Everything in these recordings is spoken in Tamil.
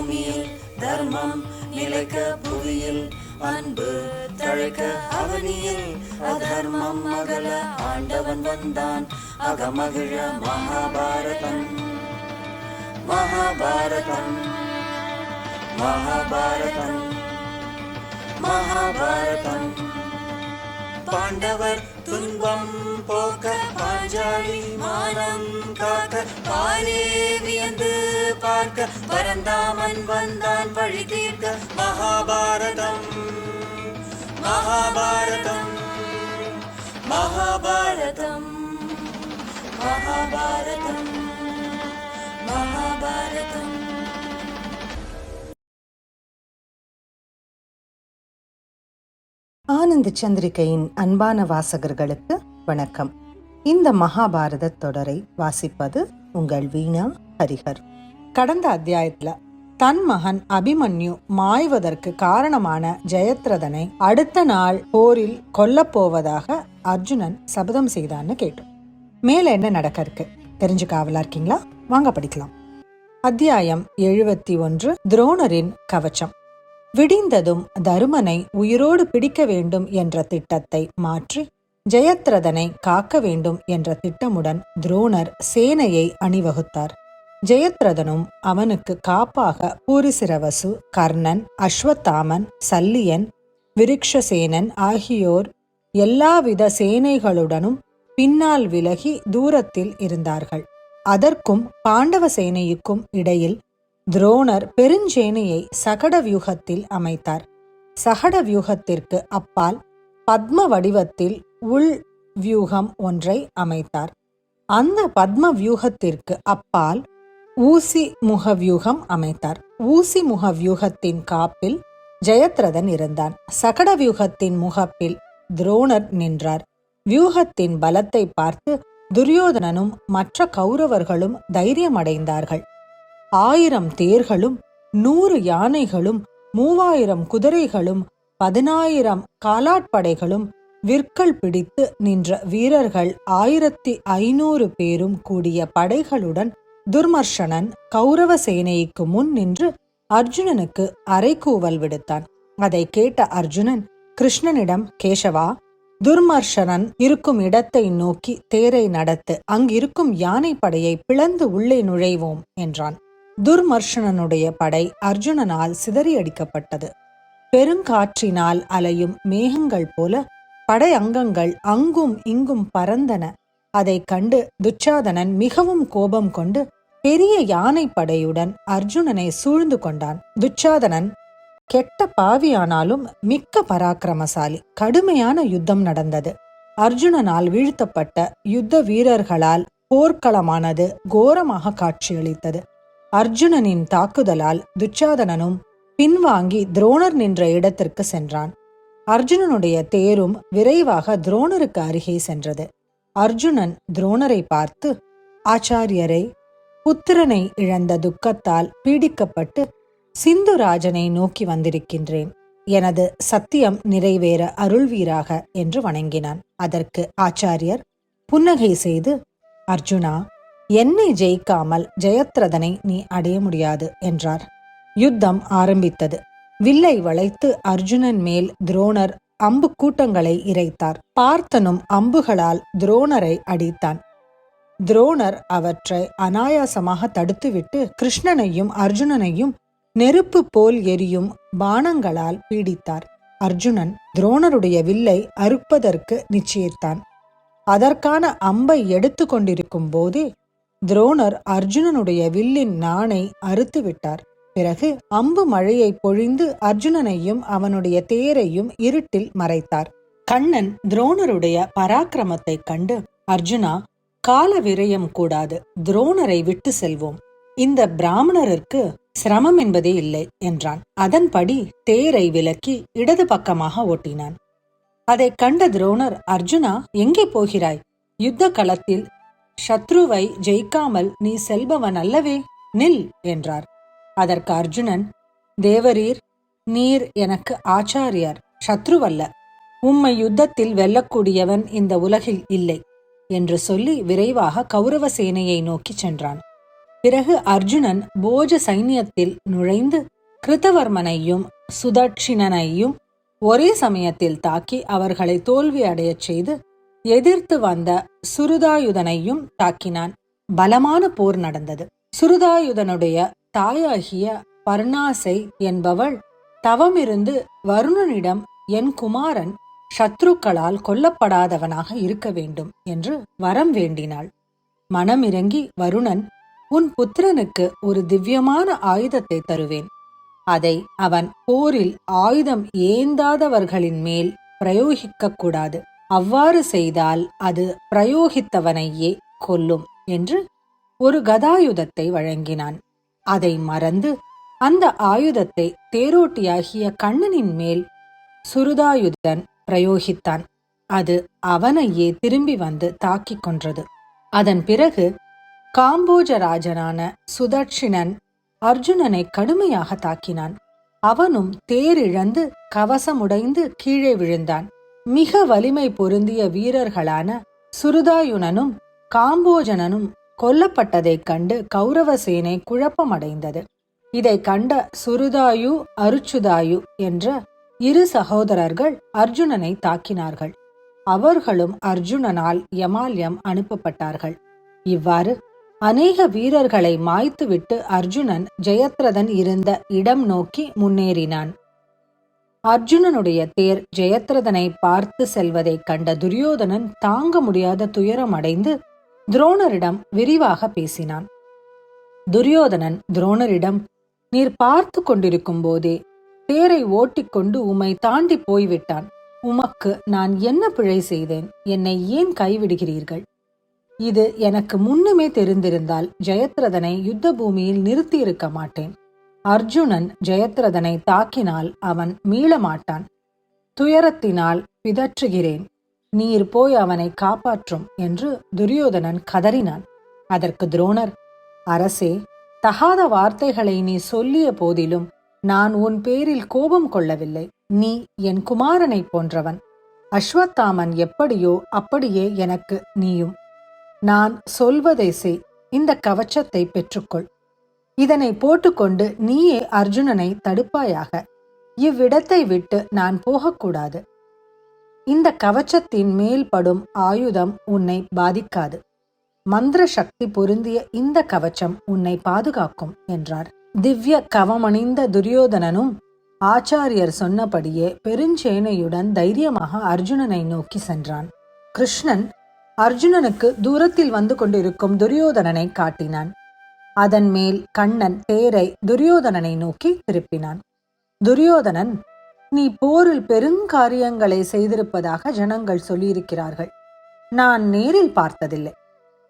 பூமியில் தர்மம் நிலைக்க புவியில் அன்பு தழைக்க அவனியில் அதர்மம் அகல ஆண்டவன் வந்தான் அகமகிழ மகாபாரதம் மகாபாரதம் மகாபாரதம் மகாபாரதம். பாண்டவர் துன்பம் போக்க பாஞ்சாலி மானம் காக்க பாரே வியந்து பார்க்க பரந்தாமன் வந்தான் வழி தீர்க்க மகாபாரதம் மகாபாரதம் மகாபாரதம் மகாபாரதம் மகாபாரதம். ஆனந்த சந்திரிகையின் அன்பான வாசகர்களுக்கு வணக்கம். இந்த மகாபாரத தொடரை வாசிப்பது உங்கள் வீணா ஹரிஹர். கடந்த அத்தியாயத்துல தன் மகன் அபிமன்யு மாய்வதற்கு காரணமான ஜெயத்ரதனை அடுத்த நாள் போரில் கொல்லப் போவதாக அர்ஜுனன் சபதம் செய்தான்னு கேட்டோம். மேல என்ன நடக்க இருக்கு தெரிஞ்சுக்க ஆவலா இருக்கீங்களா? வாங்க படிக்கலாம். அத்தியாயம் 71. துரோணரின் கவச்சம். விடிந்ததும் தருமனை உயிரோடு பிடிக்க வேண்டும் என்ற திட்டத்தை மாற்றி ஜெயத்ரதனை காக்க வேண்டும் என்ற திட்டமுடன் துரோணர் சேனையை அணிவகுத்தார். ஜெயத்ரதனும் அவனுக்கு காப்பாக பூரிசிரவசு, கர்ணன், அஸ்வத்தாமன், சல்லியன், விருக்ஷசேனன் ஆகியோர் எல்லாவித சேனைகளுடனும் பின்னால் விலகி தூரத்தில் இருந்தார்கள். அதற்கும் பாண்டவ சேனைக்கும் இடையில் துரோணர் பெருஞ்சேனையை சகட வியூகத்தில் அமைத்தார். சகட வியூகத்திற்கு அப்பால் பத்ம வடிவத்தில் உள் வியூகம் ஒன்றை அமைத்தார். அந்த பத்ம வியூகத்திற்கு அப்பால் ஊசி முக வியூகம் அமைத்தார். ஊசி முக வியூகத்தின் காப்பில் ஜெயத்ரதன் இருந்தான். சகட வியூகத்தின் முகப்பில் துரோணர் நின்றார். வியூகத்தின் பலத்தை பார்த்து துரியோதனனும் மற்ற கௌரவர்களும் தைரியமடைந்தார்கள். 1000 தேர்களும் 100 யானைகளும் 3000 குதிரைகளும் 10000 காலாட்படைகளும் விற்கள் பிடித்து நின்ற வீரர்கள் 1500 பேரும் கூடிய படைகளுடன் துர்மர்ஷனன் கௌரவ சேனைக்கு முன் நின்று அர்ஜுனனுக்கு அறைகூவல் விடுத்தான். அதை கேட்ட அர்ஜுனன் கிருஷ்ணனிடம், கேசவா, துர்மர்ஷனன் இருக்கும் இடத்தை நோக்கி தேரை நடத்து, அங்கிருக்கும் யானை படையை பிளந்து உள்ளே நுழைவோம் என்றான். துர்மர்ஷனனுடைய படை அர்ஜுனனால் சிதறியடிக்கப்பட்டது. பெருங்காற்றினால் அலையும் மேகங்கள் போல படை அங்கங்கள் அங்கும் இங்கும் பறந்தன. அதை கண்டு துச்சாதனன் மிகவும் கோபம் கொண்டு பெரிய யானை படையுடன் அர்ஜுனனை சூழ்ந்து கொண்டான். துச்சாதனன் கெட்ட பாவியானாலும் மிக்க பராக்கிரமசாலி. கடுமையான யுத்தம் நடந்தது. அர்ஜுனனால் வீழ்த்தப்பட்ட யுத்த வீரர்களால் போர்க்களமானது கோரமாக காட்சியளித்தது. அர்ஜுனனின் தாக்குதலால் துச்சாதனனும் பின்வாங்கி துரோணர் நின்ற இடத்திற்கு சென்றான். அர்ஜுனனுடைய தேரும் விரைவாக துரோணருக்கு அருகே சென்றது. அர்ஜுனன் துரோணரை பார்த்து, ஆச்சாரியரை, புத்திரனை இழந்த துக்கத்தால் பீடிக்கப்பட்டு சிந்துராஜனை நோக்கி வந்திருக்கின்றேன். எனது சத்தியம் நிறைவேற அருள்வீராக என்று வணங்கினான். அதற்கு ஆச்சாரியர் புன்னகை செய்து, அர்ஜுனா, என்னை ஜெயிக்காமல் ஜெயத்ரதனை நீ அடைய முடியாது என்றார். யுத்தம் ஆரம்பித்தது. வில்லை வளைத்து அர்ஜுனன் மேல் துரோணர் அம்பு கூட்டங்களை இறைத்தார். பார்த்தனும் அம்புகளால் துரோணரை அடித்தான். துரோணர் அவற்றை அனாயாசமாக தடுத்துவிட்டு கிருஷ்ணனையும் அர்ஜுனனையும் நெருப்பு போல் எரியும் பாணங்களால் பீடித்தார். அர்ஜுனன் துரோணருடைய வில்லை அறுப்பதற்கு நிச்சயித்தான். அதற்கான அம்பை எடுத்து கொண்டிருக்கும் போதே துரோணர் அர்ஜுனனுடைய வில்லின் நாணை அறுத்து விட்டார். பிறகு அம்பு மழையை பொழிந்து அர்ஜுனனையும் அவனுடைய தேரையும் இருட்டில் மறைத்தார். கண்ணன் துரோணருடைய பராக்கிரமத்தை கண்டு, அர்ஜுனா, கால விரயம் கூடாது, துரோணரை விட்டு செல்வோம். இந்த பிராமணருக்கு சிரமம் என்பதே இல்லை என்றான். அதன்படி தேரை விலக்கி இடது பக்கமாக ஓட்டினான். அதை கண்ட துரோணர், அர்ஜுனா, எங்கே போகிறாய்? யுத்த களத்தில் சத்ருவை ஜெயிக்காமல் நீ செல்பவன் அல்லவே, நில் என்றார். அதற்கு அர்ஜுனன், தேவரீர், நீர் எனக்கு ஆச்சாரியார், சத்ருவல்ல. உம்மை யுத்தத்தில் வெல்லக்கூடியவன் இந்த உலகில் இல்லை என்று சொல்லி விரைவாக கௌரவ சேனையை நோக்கி சென்றான். பிறகு அர்ஜுனன் போஜ சைன்யத்தில் நுழைந்து கிருதவர்மனையும் சுதட்சிணனையும் ஒரே சமயத்தில் தாக்கி அவர்களை தோல்வி அடையச் செய்து எதிர்த்து வந்த சுருதாயுதனையும் தாக்கினான். பலமான போர் நடந்தது. சுருதாயுதனுடைய தாயாகிய பர்ணாசை என்பவள் தவமிருந்து வருணனிடம் என் குமாரன் சத்ருக்களால் கொல்லப்படாதவனாக இருக்க வேண்டும் என்று வரம் வேண்டினாள். மனமிறங்கி வருணன், உன் புத்திரனுக்கு ஒரு திவ்யமான ஆயுதத்தை தருவேன். அதை அவன் போரில் ஆயுதம் ஏந்தாதவர்களின் மேல் பிரயோகிக்க கூடாது. அவ்வாறு செய்தால் அது பிரயோகித்தவனையே கொல்லும் என்று ஒரு கதாயுதத்தை வழங்கினான். அதை மறந்து அந்த ஆயுதத்தை தேரோட்டியாகிய கண்ணனின் மேல் சுருதாயுதன் பிரயோகித்தான். அது அவனையே திரும்பி வந்து தாக்கிக் கொன்றது. அதன் பிறகு காம்போஜராஜனான சுதட்சிணன் அர்ஜுனனை கடுமையாக தாக்கினான். அவனும் தேரிழந்து கவசமுடைந்து கீழே விழுந்தான். மிக வலிமை பொருந்திய வீரர்களான சுருதாயுனனும் காம்போஜனனும் கொல்லப்பட்டதைக் கண்டு கௌரவ சேனை குழப்பமடைந்தது. இதை கண்ட சுருதாயு அருச்சுதாயு என்ற இரு சகோதரர்கள் அர்ஜுனனை தாக்கினார்கள். அவர்களும் அர்ஜுனனால் யமால்யம் அனுப்பப்பட்டார்கள். இவ்வாறு அநேக வீரர்களை மாய்த்துவிட்டு அர்ஜுனன் ஜெயத்ரதன் இருந்த இடம் நோக்கி முன்னேறினான். அர்ஜுனனுடைய தேர் ஜெயத்ரதனை பார்த்து செல்வதைக் கண்ட துரியோதனன் தாங்க முடியாத துயரம் அடைந்து துரோணரிடம் விரிவாக பேசினான். துரியோதனன் துரோணரிடம், நீர் பார்த்து கொண்டிருக்கும் போதே தேரை ஓட்டிக்கொண்டு உம்மை தாண்டி போய்விட்டான். உமக்கு நான் என்ன பிழை செய்தேன்? என்னை ஏன் கைவிடுகிறீர்கள்? இது எனக்கு முன்னுமே தெரிந்திருந்தால் ஜெயத்ரதனை யுத்த பூமியில் நிறுத்தியிருக்க மாட்டேன். அர்ஜுனன் ஜெயத்ரதனை தாக்கினால் அவன் மீளமாட்டான். துயரத்தினால் பிதற்றுகிறேன். நீர் போய் அவனை காப்பாற்றும் என்று துரியோதனன் கதறினான். அதற்கு துரோணர், அரசே, தகாத வார்த்தைகளை நீ சொல்லிய போதிலும் நான் உன் பேரில் கோபம் கொள்ளவில்லை. நீ என் குமாரனை போன்றவன். அஸ்வத்தாமன் எப்படியோ அப்படியே எனக்கு நீயும். நான் சொல்வதை செய். இந்த கவச்சத்தை பெற்றுக்கொள். இதனை போட்டுக்கொண்டு நீயே அர்ஜுனனை தடுப்பாயாக. இவ்விடத்தை விட்டு நான் போகக்கூடாது. இந்த கவச்சத்தின் மேல் படும் ஆயுதம் உன்னை பாதிக்காது. மந்திர சக்தி பொருந்திய இந்த கவச்சம் உன்னை பாதுகாக்கும் என்றார். திவ்ய கவமணிந்த துரியோதனனும் ஆச்சாரியர் சொன்னபடியே பெருஞ்சேனையுடன் தைரியமாக அர்ஜுனனை நோக்கி சென்றான். கிருஷ்ணன் அர்ஜுனனுக்கு தூரத்தில் வந்து கொண்டிருக்கும் துரியோதனனை காட்டினான். அதன் மேல் கண்ணன் தேரை துரியோதனனை நோக்கி திருப்பினான். துரியோதனன், நீ போரில் பெருங்காரியங்களை செய்திருப்பதாக ஜனங்கள் சொல்லியிருக்கிறார்கள். நான் நேரில் பார்த்ததில்லை.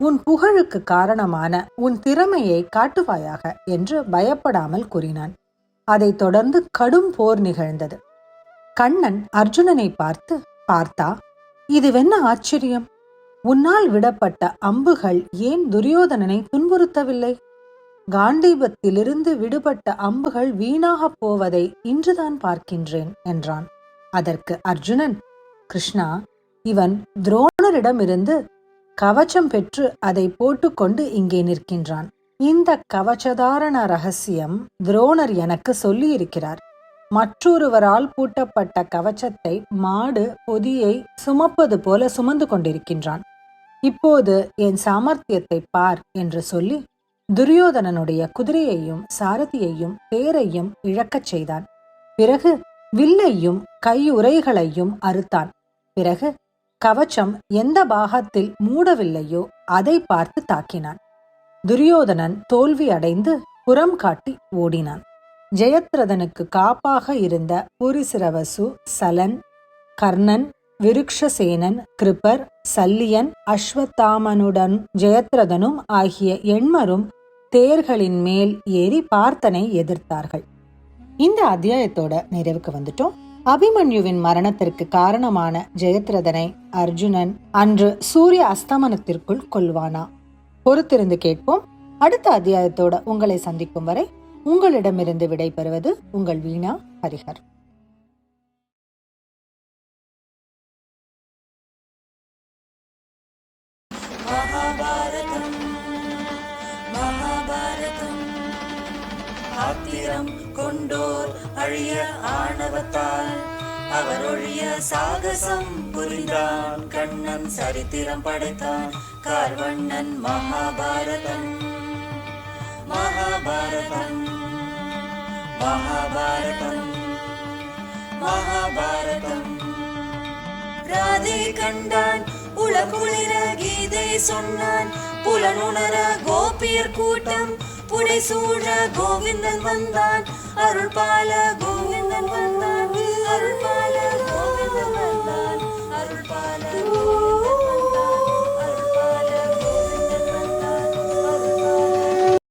உன் புகழுக்கு காரணமான உன் திறமையை காட்டுவாயாக என்று பயப்படாமல் கூறினான். அதைத் தொடர்ந்து கடும் போர் நிகழ்ந்தது. கண்ணன் அர்ஜுனனை பார்த்து, பார்த்தா, இதுவென்ன ஆச்சரியம்? உன்னால் விடப்பட்ட அம்புகள் ஏன் துரியோதனனை துன்புறுத்தவில்லை? காண்டீபத்திலிருந்து விடுபட்ட அம்புகள் வீணாகப் போவதை இன்றுதான் பார்க்கின்றேன் என்றான். அதற்கு அர்ஜுனன், கிருஷ்ணா, இவன் துரோணரிடமிருந்து கவச்சம் பெற்று அதை போட்டுக்கொண்டு இங்கே நிற்கின்றான். இந்த கவச்சதாரண ரகசியம் துரோணர் எனக்கு சொல்லியிருக்கிறார். மற்றொருவரால் பூட்டப்பட்ட கவச்சத்தை மாடு பொதியை சுமப்பது போல சுமந்து கொண்டிருக்கின்றான். இப்போது என் சாமர்த்தியத்தை பார் என்று சொல்லி துரியோதனனுடைய குதிரையையும் சாரதியையும் தேரையும் இழக்கச் செய்தான். பிறகு வில்லையும் கையுறைகளையும் அறுத்தான். பிறகு கவச்சம் எந்த பாகத்தில் மூடவில்லையோ அதை பார்த்து தாக்கினான். துரியோதனன் தோல்வி அடைந்து புறம் காட்டி ஓடினான். ஜெயத்ரதனுக்கு காப்பாக இருந்த புரிசிரவசு, சலன், கர்ணன், விருக்ஷசேனன், கிருபர், சல்லியன், அஸ்வத்தாமனுடன் ஜெயத்ரதனும் ஆகிய எண்மரும் தேர்களின் மேல் ஏறி பார்த்தனை எதிர்த்தார்கள். இந்த அத்தியாயத்தோட நிறைவுக்கு வந்துட்டோம். அபிமன்யுவின் மரணத்திற்கு காரணமான ஜெயத்ரதனை அர்ஜுனன் அன்று சூரிய அஸ்தமனத்திற்குள் கொல்வானா? பொறுத்திருந்து கேட்போம். அடுத்த அத்தியாயத்தோட உங்களை சந்திக்கும் வரை உங்களிடமிருந்து விடை பெறுவது உங்கள் வீணா ஹரிஹர். மகாபாரதம் மகாபாரதம். கொண்டோர் அழிய ஆணவத்தால் அவர் ஒழிய சாகசம் புரிந்தான். கண்ணன் சரித்திரம் படைத்தான். கார்வண்ணன் மகாபாரதம் மகாபாரதம் மகாபாரதம் மகாபாரதம். ராதை கண்டான் உளகுளிர கீதை சொன்னான். புலனுணர கோபியர் கூட்டம் புடைசூழ கோவிந்தன் வந்தான். அருள் பால கோவிந்தன் வந்தான்.